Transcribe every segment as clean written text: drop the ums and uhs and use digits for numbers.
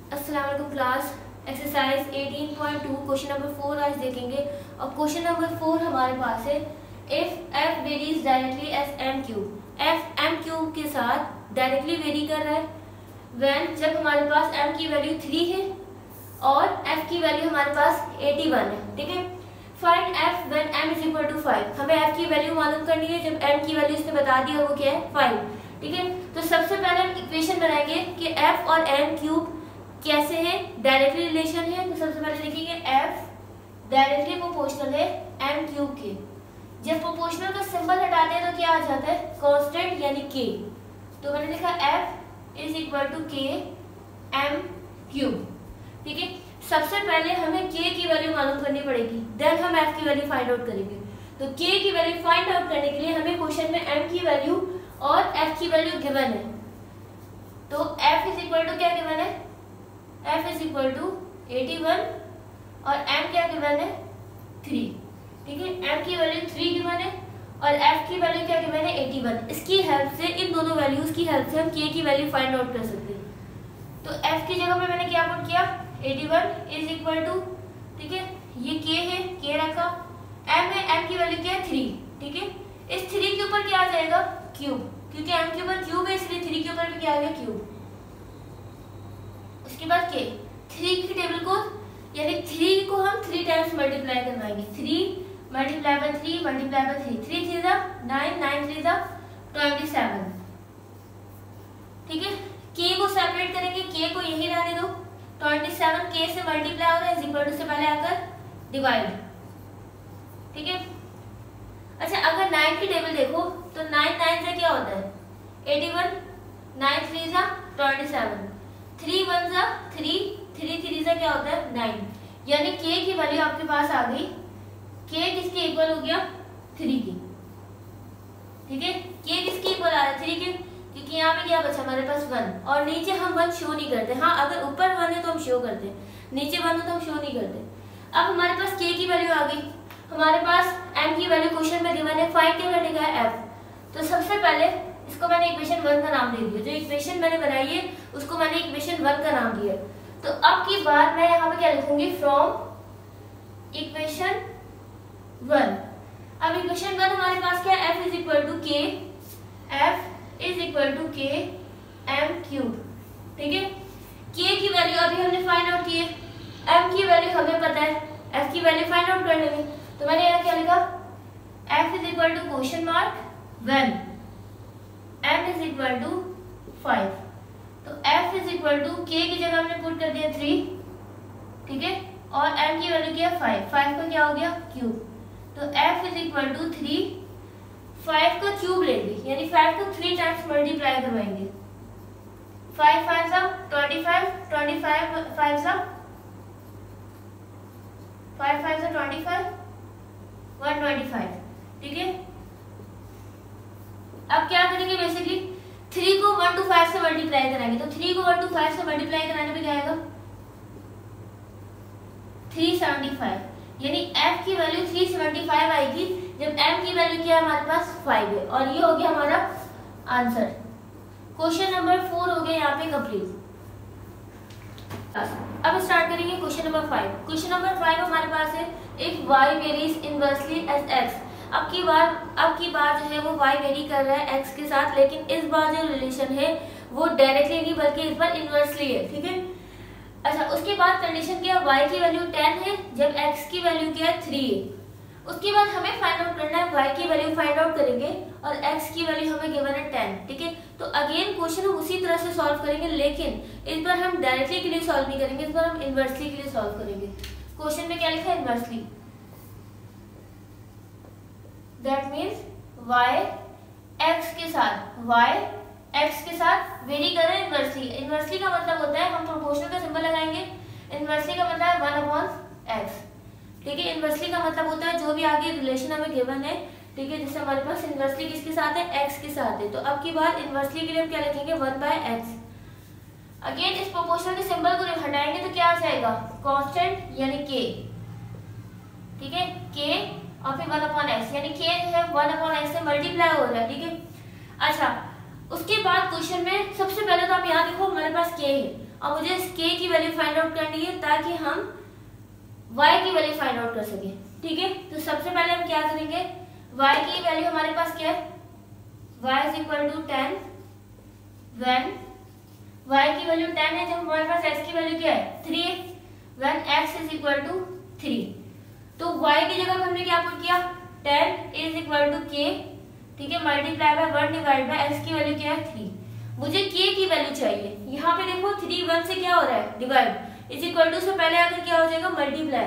अस्सलाम वालेकुम class. Exercise 18.2 question number 4 आज देखेंगे और क्वेश्चन नंबर 4 हमारे पास है if F varies directly as M cube. F M cube के साथ डायरेक्टली वेरी कर रहा है व्हेन जब हमारे पास एम की वैल्यू 3 है और एफ की वैल्यू हमारे पास 81 है। ठीक है, find F when M is equal to 5। हमें एफ की वैल्यू मालूम करनी है जब एम की वैल्यू इसने बता दी और वो क्या है 5। ठीक है, तो सबसे पहले हम इक्वेशन बनाएंगे कि एफ और एम क्यूब कैसे है, डायरेक्टली रिलेशन है। तो सबसे पहले लिखेंगे एफ डायरेक्टली प्रोपोर्शनल है एम क्यूब के। जब प्रोपोर्शनल का सिंबल हटाते हैं तो क्या आ जाता है कांस्टेंट यानी के। तो मैंने लिखा एफ इज इक्वल टू के एम क्यूब। ठीक है, सबसे पहले हमें के की वैल्यू मालूम करनी पड़ेगी, देन हम एफ की वैल्यू फाइंड आउट करेंगे। तो के की वैल्यू फाइंड आउट करने के लिए हमें क्वेश्चन में एम की वैल्यू और एफ की वैल्यू गिवन है। तो एफ इज इक्वल टू क्या गिवन है, f इज इक्वल टू 81 और m क्या गिवन है 3। ठीक है, m की वैल्यू 3 गिवन है और f की वैल्यू क्या गिवन है 81। इसकी हेल्प से, इन दोनों वैल्यूज की हेल्प से हम k की वैल्यू फाइंड आउट कर सकते हैं। तो f की जगह पे मैंने क्या पुट किया 81 इज इक्वल टू, ठीक है ये k है, k रखा, m है, m की वैल्यू क्या है 3। ठीक है, इस 3 के ऊपर क्या आ जाएगा क्यूब, क्योंकि m के ऊपर क्यूब है इसलिए 3 के ऊपर भी क्या आ गया क्यूब। उसके बाद के 3 की टेबल को यानी 3 को हम 3 टाइम्स मल्टीप्लाई करवाएंगे। 3 मल्टीप्लाई बाय 3 मल्टीप्लाई बाय 3, 3 3 जा 9, 9 3 जा 27। ठीक है, के को सेपरेट करेंगे, के को यही रहने दो। 27 के से मल्टीप्लाई हो रहा है इज इक्वल टू से पहले आकर डिवाइड। ठीक है, अच्छा अगर 9 की टेबल देखो तो 9 9 से क्या होता है 81, 9 3 जा 27, 3 1 जा 3, 3 3 जा क्या होता है 9। यानी k की वैल्यू आपके पास आ गई, k किसके इक्वल हो गया 3 की। ठीक है, k किसके इक्वल आ रहा है 3 के, क्योंकि यहाँ पे क्या बचा हमारे पास 1 और नीचे हम 1 शो नहीं करते। हाँ अगर ऊपर 1 है तो हम शो करते हैं, नीचे 1 हो तो हम शो नहीं करते। अब हमारे पास k की वैल्यू आ गई, हमारे पास m की वैल्यू क्वेश्चन में गिवन है, फाइंड क्या करने का है f। तो सबसे पहले इसको मैंने इक्वेशन 1 का नाम दे दिया, जो इक्वेशन मैंने बनाई है उसको मैंने इक्वेशन 1 का नाम दिया। तो अब की बार मैं यहाँ पे क्या लिखूंगी फ्रॉम इक्वेशन 1। अब इक्वेशन 1 हमारे पास क्या है f इज इक्वल टू के, f इज इक्वल टू के एम क्यूब। ठीक है, k की वैल्यू अभी हमने फाइंड आउट की है, m की वैल्यू हमें पता है, f की वैल्यू फाइंड आउट करने में। तो मैंने यहाँ क्या लिखा f is equal to question mark 1 m is equal to 5। तो f is equal to k की जगह हमने पुट कर दिया 3। ठीक है, और m की वैल्यू क्या है 5, 5 का क्या हो गया क्यूब। तो f इज इक्वल टू 3, 5 का क्यूब लेंगे यानी 5 को 3 टाइम्स मल्टीप्लाई करवाएंगे। 5 5 जा 25, 25 5 जा 5 5 जा 25, 125। ठीक है, अब क्या करेंगे बेसिकली 3 को 1 to 5 से मल्टीप्लाई कराएंगे। तो 3 को 1 to 5 से मल्टीप्लाई कराने पे क्या आएगा 375, यानी f की वैल्यू 375 आएगी जब m की वैल्यू क्या है हमारे पास 5 है। और ये हो गया हमारा आंसर। क्वेश्चन नंबर 4 हो गया यहाँ पे कंप्लीट। अब स्टार्ट करेंगे क्वेश्चन नंबर 5। क्वेश्चन नंबर 5 हमारे पास है if y varies inversely as x। अब की बार जो है वो y वेरी कर रहा है x के साथ, लेकिन इस बार जो रिलेशन है वो डायरेक्टली नहीं बल्कि इस बार इनवर्सली है। ठीक है, अच्छा उसके बाद कंडीशन क्या है y की वैल्यू 10 है जब x की वैल्यू क्या है 3 है। उसके बाद हमें फाइंड आउट करना है y की वैल्यू फाइंड आउट करेंगे और x की वैल्यू हमें गिवन है 10। ठीक है, तो अगेन क्वेश्चन हम उसी तरह से सॉल्व करेंगे, लेकिन इस बार हम डायरेक्टली के लिए सॉल्व नहीं करेंगे, इस बार हम इनवर्सली के लिए सॉल्व करेंगे। क्वेश्चन में क्या लिखा है inversely, that means y x के साथ वेरी कर रहे हैं इनवर्सली। इनवर्सली का मतलब होता है हम प्रोपोर्शनल का सिंबल लगाएंगे, इनवर्सली का मतलब है 1/x। ठीक है, इनवर्सली का मतलब होता है जो भी आगे रिलेशन हमें गिवन है, ठीक है, जैसे हमारे पास इनवर्सली किसके साथ है x के साथ है। तो अब की बार इनवर्सली के लिए हम क्या लिखेंगे 1/x। अगेन इस प्रोपोर्शनल के सिंबल को हटाएंगे तो क्या आ जाएगा कांस्टेंट यानी k। ठीक है, k और फिर 1/x यानी k जो है 1/x से मल्टीप्लाई हो रहा है। ठीक है, अच्छा उसके बाद क्वेश्चन में सबसे पहले तो आप यहाँ देखो हमारे पास k है और मुझे इस k की वैल्यू फाइंड आउट करनी है ताकि हम y की वैल्यू फाइंड आउट कर सके। ठीक है, तो सबसे पहले हम क्या करेंगे, y की वैल्यू हमारे पास क्या है, y is equal to 10 when y की वैल्यू 10 है, जब हमारे पास x की वैल्यू क्या है 3 है, when x is equal to 3। तो y की जगह हमने क्या पुट किया, 10 इज इक्वल टू k, ठीक है, multiply by 1 divide by x की वैल्यू क्या है 3। मुझे k की वैल्यू चाहिए, यहाँ पे देखो 3 1 से क्या हो रहा है डिवाइड, इज इक्वल टू से पहले आकर क्या हो जाएगा मल्टीप्लाई,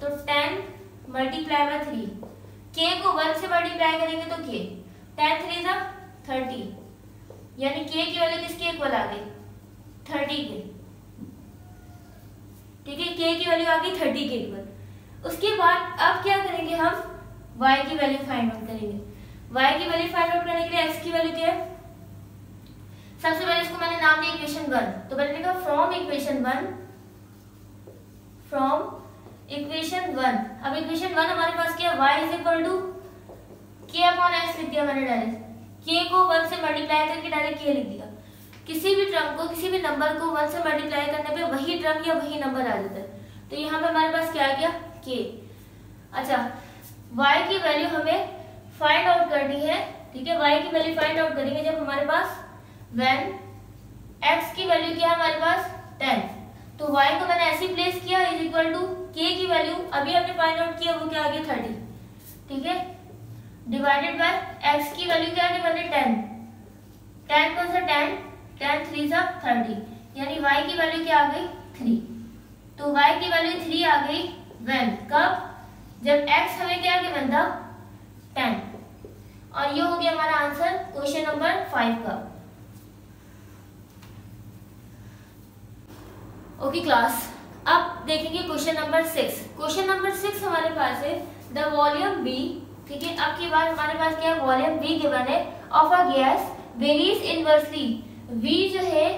तो 10 मल्टीप्लाई बाय 3, k को 1 से मल्टीप्लाई करेंगे तो k 10 3 जा 30, यानी k की वैल्यू किसके इक्वल आ गई 30 के। ठीक है, k की वैल्यू आ गई 30 के इक्वल। उसके बाद अब क्या करेंगे, हम y की वैल्यू फाइंड आउट करेंगे। y की वैल्यू फाइंड आउट करने के लिए x की वैल्यू क्या है, सबसे पहले इसको मैंने नाम दिया इक्वेशन 1, तो मैंने लिखा फ्रॉम इक्वेशन 1, फ्रॉम इक्वेशन 1। अब इक्वेशन 1 हमारे पास क्या है, y is equal to k upon x लिख दिया मैंने डायरेक्ट, k को 1 से मल्टीप्लाई करके डायरेक्ट k लिख दिया। किसी भी टर्म को, किसी भी नंबर को 1 से मल्टीप्लाई करने पे वही टर्म या वही नंबर आ जाता है, तो यहाँ पे हमारे पास क्या आ गया k। अच्छा, y की वैल्यू हमें फाइंड आउट करनी है। ठीक है, y की वैल्यू फाइंड आउट करेंगे जब हमारे पास when x की वैल्यू क्या है हमारे पास 10, तो y को मैंने ऐसे प्लेस किया इज इक्वल टू k की वैल्यू अभी हमने फाइंड आउट किया वो क्या आ गया 30, ठीक है, डिवाइडेड बाय x की वैल्यू क्या है मैंने 10, 10 कौन सा 10, 10 3 सा 30, यानी y की वैल्यू क्या आ गई 3। तो y की वैल्यू 3 आ गई when, कब, जब x हमें क्या गिवन था 10। और ये हो गया हमारा आंसर क्वेश्चन नंबर 5 का। ओके क्लास, अब देखेंगे क्वेश्चन नंबर 6। क्वेश्चन नंबर 6 हमारे पास है द वॉल्यूम B, ठीक है, अब की बार हमारे पास क्या है वॉल्यूम B गिवन है of a gas varies inversely. V जो है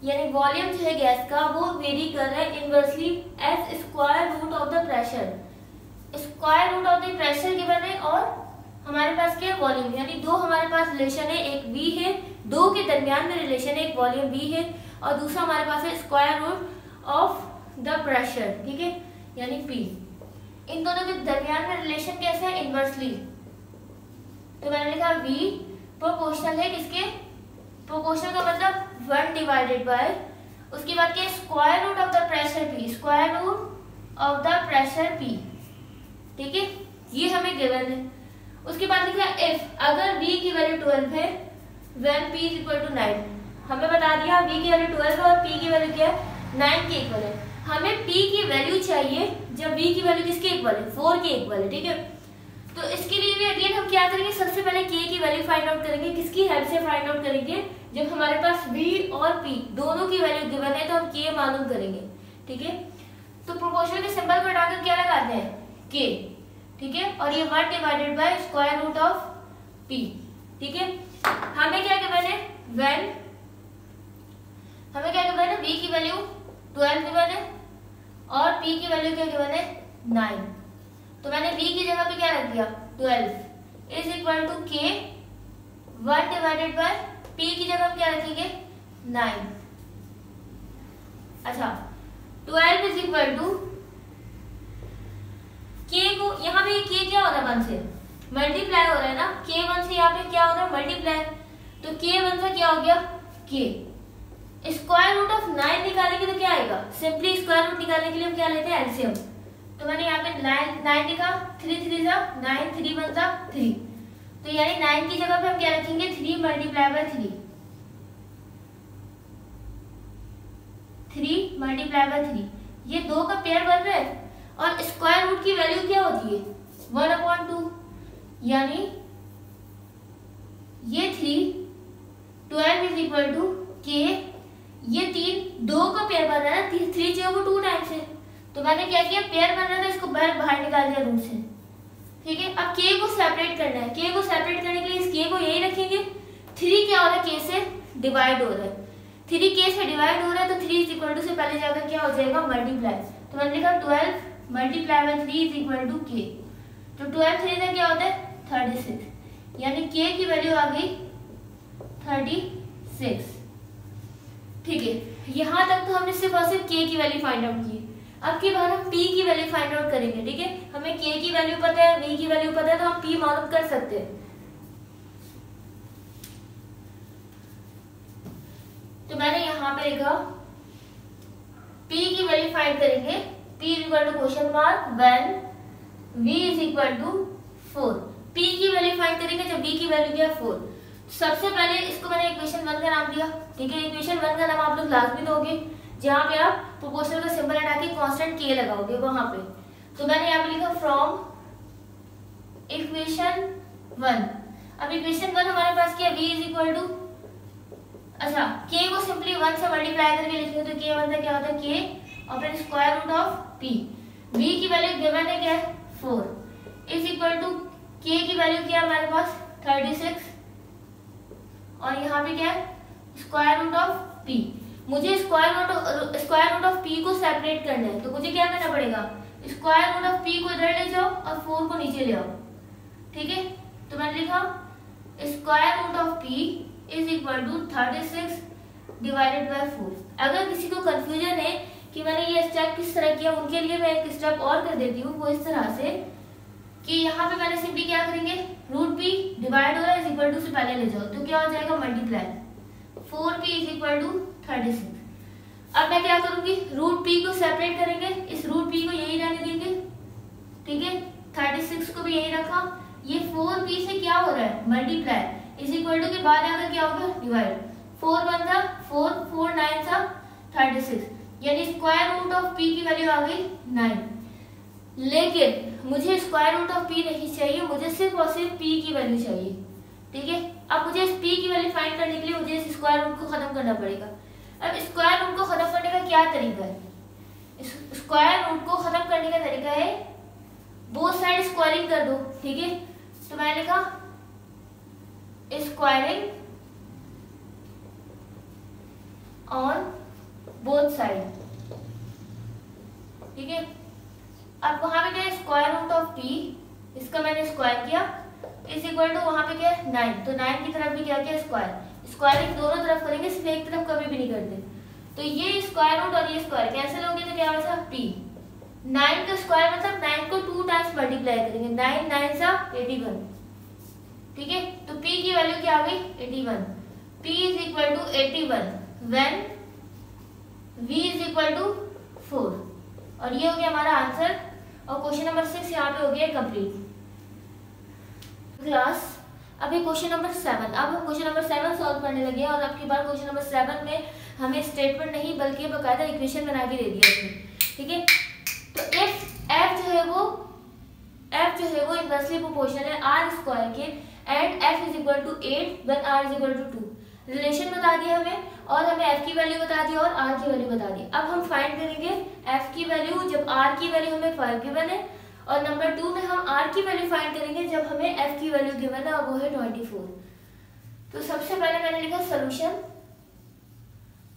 यानी वॉल्यूम जो है गैस का वो वेरी कर रहा है inversely as square root of the pressure. Square root of the pressure given है और हमारे पास क्या है वॉल्यूम, यानी दो हमारे पास रिलेशन है, एक V है, दो के दरमियान में रिलेशन है, एक वॉल्यूम V है और दूसरा हमारे पास है square root of the pressure, ठीक है, यानी P। इन दोनों के दरमियान में रिलेशन कैसे है इनवर्सली, तो मैंने लिखा V प्रोपोर्शनल है किसके, प्रोपोर्शनल का मतलब 1 डिवाइडेड बाय, उसके बाद क्या square root of the pressure P, square root of the pressure P, ठीक है, ये हमें गिवन है। उसके बाद लिखा इफ अगर V की वैल्यू 12 है when P is equal to 9, हमें बता दिया V की वैल्यू 12 है और P की वैल्यू क्या है 9 के इक्वल है। हमें P की वैल्यू चाहिए जब V की वैल्यू किसके इक्वल है 4 के इक्वल है, ठीक है। तो इसके लिए भी अगेन हम क्या करेंगे, सबसे पहले K की वैल्यू फाइंड आउट करेंगे, किसकी हेल्प से फाइंड आउट करेंगे, जब हमारे पास V और P दोनों की वैल्यू गिवन है तो हम K मालूम करेंगे, ठीक है। तो प्रोपोर्शनल के सिंबल को हटाकर क्या लगाते हैं K, ठीक है, और ये 1 divided by square root of P, ठीक है। हमें क्या गिवन है व्हेन, हमें क्या गिवन है V की वैल्यू 12 गिवन है और P की वैल्यू क्या गिवन है 9, तो मैंने V की जगह पे क्या रख दिया 12 is equal to K 1 divided by P की जगह पे क्या रखेंगे 9। अच्छा, 12 इज इक्वल टू K को यहाँ पे K क्या हो रहा है 1 से मल्टीप्लाई हो रहा है ना, K 1 से यहाँ पे क्या हो रहा है मल्टीप्लाई, तो K 1 से क्या हो गया K। स्क्वायर रूट ऑफ 9 निकालेंगे तो क्या आएगा, सिंपली स्क्वायर रूट निकालने के लिए हम क्या लेते हैं एलसीएम, तो मैंने यहाँ पे 9 लिखा, 3 3 जा 9, 3 1 जा 3, तो यानी 9 की जगह पे हम क्या रखेंगे 3 मल्टीप्लाई बाय 3, 3 मल्टीप्लाई बाय 3, ये दो का पेयर बन रहा है और स्क्वायर रूट की वैल्यू क्या होती है 1/2, यानी ये 3 12 इज इक्वल टू K, ये 3 दो का पेयर बन रहा है ना, 3 जो वो 2 टाइम्स है, तो मैंने क्या किया पेयर बन रहा था इसको बाहर निकाल दिया रूट से, ठीक है। अब K को सेपरेट करना है, K को सेपरेट करने के लिए इस K को यही रखेंगे, 3 क्या हो रहा है K से डिवाइड हो रहा है, 3 K से डिवाइड हो रहा है तो 3 इज इक्वल टू से पहले जाकर क्या हो जाएगा मल्टीप्लाई, तो मैंने लिखा 12 multiply by 3 is equal to K, तो 12 3 से क्या होता है 36, यानी K की वैल्यू आ गई 36, ठीक है। यहाँ तक तो हमने सिर्फ और सिर्फ k की वैल्यू फाइंड आउट की। अब की बार हम p की वैल्यू फाइंड आउट करेंगे, ठीक है। हमें k की वैल्यू पता है, v की वैल्यू पता है, तो हम p मालूम कर सकते हैं। तो मैंने यहाँ पे लिखा p की वैल्यू फाइंड करेंगे, p equal to question mark when v is equal to 4। p की वैल्यू फाइंड करेंगे जब v की वैल्यू क्या है 4। सबसे पहले इसको मैंने इक्वेशन 1 का नाम दिया, ठीक है। इक्वेशन 1 का नाम आप लोग लाजमी दोगे, जहाँ पे आप प्रोपोर्शनल का सिंबल हटा के कांस्टेंट k लगाओगे वहां पे। तो मैंने यहाँ पे लिखा फ्रॉम इक्वेशन 1। अब इक्वेशन 1 हमारे पास क्या है, v इज इक्वल टू, अच्छा k को सिंपली 1 से मल्टीप्लाई करके लिखेंगे तो k बनता है क्या होता है k और फिर square root of p। v की वैल्यू गिवन है क्या है 4 इज इक्वल टू k की वैल्यू क्या है हमारे पास 36 और यहाँ पे क्या है स्क्वायर रूट ऑफ p। मुझे स्क्वायर रूट ऑफ p को सेपरेट करना है, तो मुझे क्या करना पड़ेगा, स्क्वायर रूट ऑफ p को इधर ले जाओ और 4 को नीचे ले आओ, ठीक है। तो मैंने लिखा square root of p is equal to 36 divided by 4। अगर किसी को कंफ्यूजन है कि मैंने ये स्टेप किस तरह किया, उनके लिए मैं एक स्टेप और कर देती हूँ, वो इस तरह से कि यहाँ पे मैंने सिंपली क्या करेंगे, रूट p डिवाइड हो रहा है इज इक्वल टू से पहले ले जाओ तो क्या हो जाएगा multiply 4p is equal to 36। अब मैं क्या करूंगी, रूट p को सेपरेट करेंगे, इस रूट p को यही रहने देंगे, ठीक है। 36 को भी यही रखा, ये 4p से क्या हो रहा है मल्टीप्लाई इज इक्वल टू के बाद आकर क्या होगा डिवाइड, 4 1 जा 4 4 9 जा 36, यानी स्क्वायर रूट ऑफ p की वैल्यू आ गई 9। लेकिन मुझे स्क्वायर रूट ऑफ p नहीं चाहिए, मुझे सिर्फ और सिर्फ p की वैल्यू चाहिए, ठीक है। अब मुझे इस p की वैल्यू फाइंड करने के लिए मुझे इस स्क्वायर रूट को खत्म करना पड़ेगा। अब स्क्वायर रूट को खत्म करने का क्या तरीका है, स्क्वायर रूट को खत्म करने का तरीका है बोथ साइड स्क्वायरिंग कर दो, ठीक है। तो मैंने लिखा स्क्वायरिंग ऑन बोथ साइड, ठीक है। अब वहां पे क्या है स्क्वायर रूट ऑफ p, इसका मैंने स्क्वायर किया इज इक्वल टू वहां पे क्या है 9, तो 9 की तरफ भी क्या किया स्क्वायर, स्क्वायरिंग दोनों तरफ करेंगे, सिर्फ एक तरफ कभी भी नहीं करते। तो ये स्क्वायर रूट और ये स्क्वायर कैंसिल हो गए तो क्या बचा p। 9 का स्क्वायर मतलब 9 को 2 टाइम्स मल्टीप्लाई करेंगे, 9 9 सा 81, ठीक है। तो p की वैल्यू क्या आ गई 81, p is equal to 81 when v is equal to 4। और ये हो गया हमारा आंसर और क्वेश्चन नंबर 6 यहाँ पे हो गया कंप्लीट। क्लास अभी क्वेश्चन नंबर 7, अब हम क्वेश्चन नंबर 7 सॉल्व करने लगे हैं और अब की बार क्वेश्चन नंबर 7 में हमें स्टेटमेंट नहीं बल्कि बकायदा इक्वेशन बना के दे दिया इसमें, ठीक है। तो f जो है वो इनवर्सली प्रोपोर्शनल है r स्क्वायर के and f is equal to 8 when r is equal to 2। Relation बता दिया हमें और हमें f की वैल्यू बता दी और r की वैल्यू बता दी। अब हम फाइंड करेंगे f की वैल्यू जब r की वैल्यू हमें 5 गिवन है और नंबर 2 में हम r की वैल्यू फाइंड करेंगे जब हमें f की वैल्यू गिवन है और वो है 24। तो सबसे पहले मैंने लिखा सॉल्यूशन,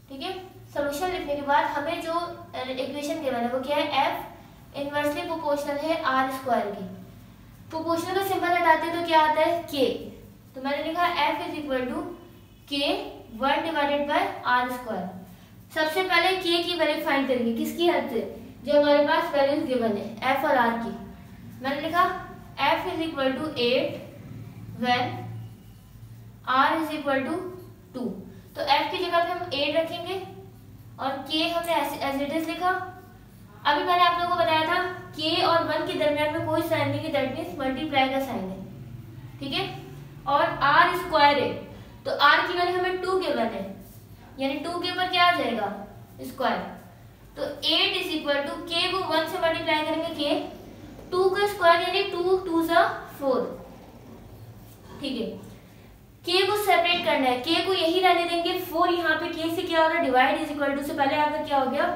ठीक है। सॉल्यूशन लिखने के बाद हमें जो इक्वेशन गिवन है वो क्या है f इनवर्सली प्रोपोर्शनल है r स्क्वायर की। प्रोपोर्शनल का सिंबल हटाते हैं तो क्या आता है k, तो मैंने लिखा f is equal to k 1 divided by r square. सबसे पहले k की वैल्यू फाइंड करेंगे, किसकी हेल्प से, जो हमारे पास वैल्यूज गिवन है f और r की। मैंने लिखा f is equal to 8 when r is equal to 2। तो f की जगह पे हम 8 रखेंगे और k हमने एज इट इज लिखा। अभी मैंने आप लोगों को बताया था k और 1 के दरमियान में कोई साइन नहीं है, दैट मींस मल्टीप्लाई का साइन है, ठीक है। और r स्क्वायर है तो r की वैल्यू हमें 2 गिवन है, यानी 2 के ऊपर क्या आ जाएगा स्क्वायर। तो 8 इज इक्वल टू k को 1 से मल्टीप्लाई करेंगे k 2 का स्क्वायर यानी 2 2 सा 4, ठीक है। k को सेपरेट करना है, k को यही रहने देंगे 4, यहाँ पे k से क्या हो रहा है डिवाइड इज इक्वल टू से पहले आकर क्या हो गया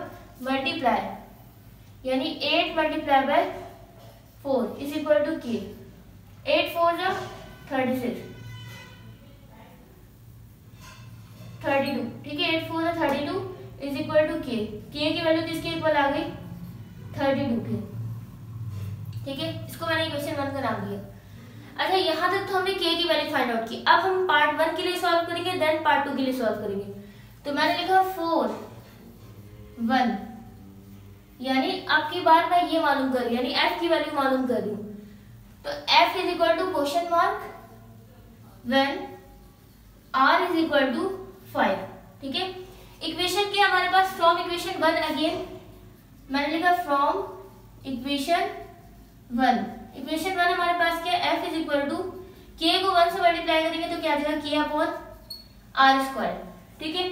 मल्टीप्लाई, यानी 8 multiply by 4 is equal to k। 8 4 जा 36 32, ठीक है। 8 4 जा 32 इज इक्वल टू k की वैल्यू किसके इक्वल आ गई 32 के, ठीक है। इसको मैंने इक्वेशन 1 का नाम दिया। अच्छा यहाँ तक तो हमने k की वैल्यू फाइंड आउट की। अब हम पार्ट 1 के लिए सॉल्व करेंगे, देन पार्ट 2 के लिए सॉल्व करेंगे। तो मैंने लिखा 4 1, यानी अब की बार मैं ये मालूम कर रही हूँ, यानी f की वैल्यू मालूम कर रही हूँ। तो f is equal to question mark when r is equal to 5। ठीक है, इक्वेशन क्या हमारे पास, फ्रॉम इक्वेशन 1 अगेन मैंने लिखा फ्रॉम इक्वेशन 1। इक्वेशन 1 हमारे पास क्या, f is equal to k को 1 से मल्टीप्लाई करेंगे तो क्या आ जाएगा, k अपॉन r स्क्वायर। ठीक है,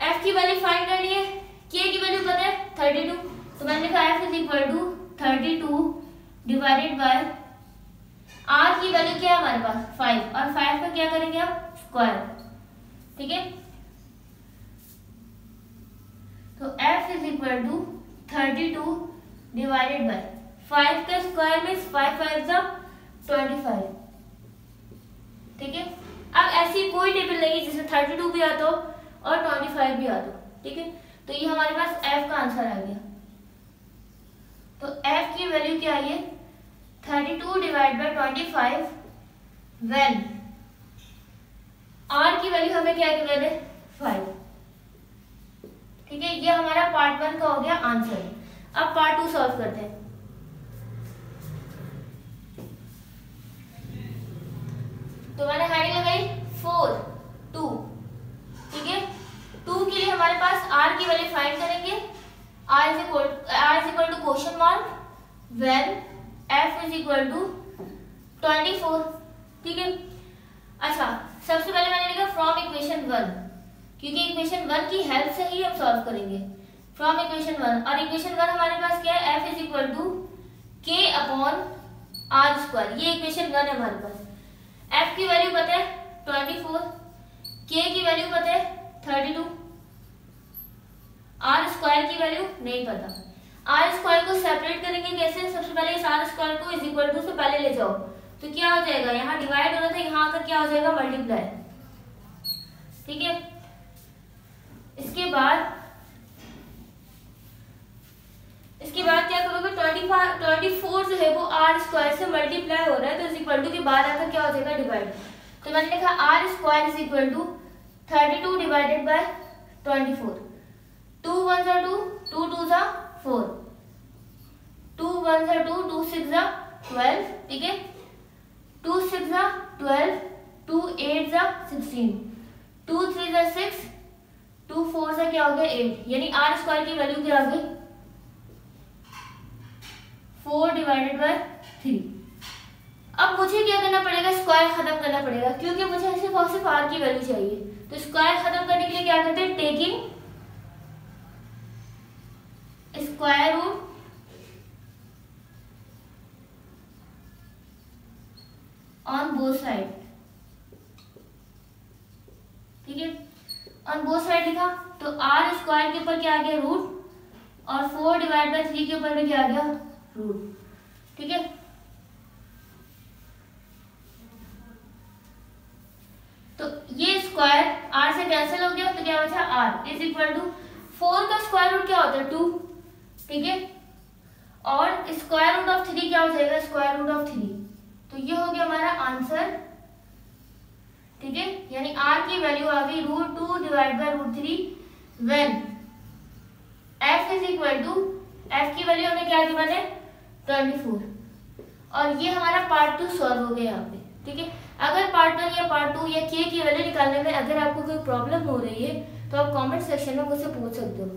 f की वैल्यू फाइंड करनी है, k की वैल्यू पता है 32, तो मैंने लिखा f is equal to 32 divided by r की वैल्यू क्या है हमारे पास 5, और 5 का क्या करेंगे आप स्क्वायर। ठीक है, तो f is equal to 32 divided by 5 का स्क्वायर मीन्स 5 5 जा 25। ठीक है, अब ऐसी कोई टेबल नहीं है जिसमें 32 भी आता हो और 25 भी आता हो। ठीक है, तो ये हमारे पास f का आंसर आ गया। तो f की वैल्यू क्या आई है 32 डिवाइड बाय 25 व्हेन r की वैल्यू हमें क्या गिवन है 5। ठीक है, ये हमारा पार्ट 1 का हो गया आंसर। अब पार्ट 2 सॉल्व करते हैं। तो मैंने हेडिंग लगाई 4 2। ठीक है, 2 के लिए हमारे पास r की वैल्यू फाइंड करेंगे, r is equal to question mark when f is equal to 24। ठीक है, अच्छा सबसे पहले मैंने लिखा फ्रॉम इक्वेशन 1, क्योंकि इक्वेशन 1 की हेल्प से ही हम सॉल्व करेंगे। फ्रॉम इक्वेशन 1, और इक्वेशन 1 हमारे पास क्या है, f is equal to k upon r square. ये इक्वेशन 1 है हमारे पास। f की वैल्यू पता है 24, k की वैल्यू पता है 32, r स्क्वायर की वैल्यू नहीं पता। r स्क्वायर को सेपरेट करेंगे कैसे, सबसे पहले इस r स्क्वायर को इज इक्वल टू से पहले ले जाओ, तो क्या हो जाएगा, यहाँ डिवाइड हो रहा था, यहाँ आकर क्या हो जाएगा मल्टीप्लाई। ठीक है, इसके बाद क्या करोगे, 24 जो है वो r स्क्वायर से मल्टीप्लाई हो रहा है, तो इज इक्वल टू के बाद आकर क्या हो जाएगा डिवाइड। तो मैंने लिखा r square is equal to 32 divided by 24। 2 1 जा 2, 2 2 जा 4, 2 1 जा 2, 2 6 जा 12। ठीक है, 2 6 जा 12, 2 8 जा 16, 2 3 जा 6, 2 4 जा क्या हो गया 8, यानी r स्क्वायर की वैल्यू क्या आ गई 4 डिवाइडेड बाय 3। अब मुझे क्या करना पड़ेगा, स्क्वायर खत्म करना पड़ेगा, क्योंकि मुझे सिर्फ और सिर्फ r की वैल्यू चाहिए। तो स्क्वायर खत्म करने के लिए क्या करते हैं, taking square root on both side. ठीक है, ऑन बोथ साइड लिखा, तो r स्क्वायर के ऊपर क्या आ गया रूट, और 4 डिवाइड बाय 3 के ऊपर भी क्या आ गया रूट। ठीक है, तो ये स्क्वायर r से कैंसिल हो गया, तो क्या बचा r इज इक्वल टू 4 का स्क्वायर रूट क्या होता है 2। ठीक है, और स्क्वायर रूट ऑफ 3 क्या हो जाएगा, स्क्वायर रूट ऑफ 3। तो ये हो गया हमारा आंसर। ठीक है, यानी r की वैल्यू आ गई √2 divide by √3 when f is equal to, f की वैल्यू हमें क्या गिवन है 24। और ये हमारा पार्ट 2 सॉल्व हो गया यहाँ पे। ठीक है, अगर पार्ट 1 या पार्ट 2 या k की वैल्यू निकालने में अगर आपको कोई प्रॉब्लम हो रही है तो आप कमेंट सेक्शन में मुझसे पूछ सकते हो।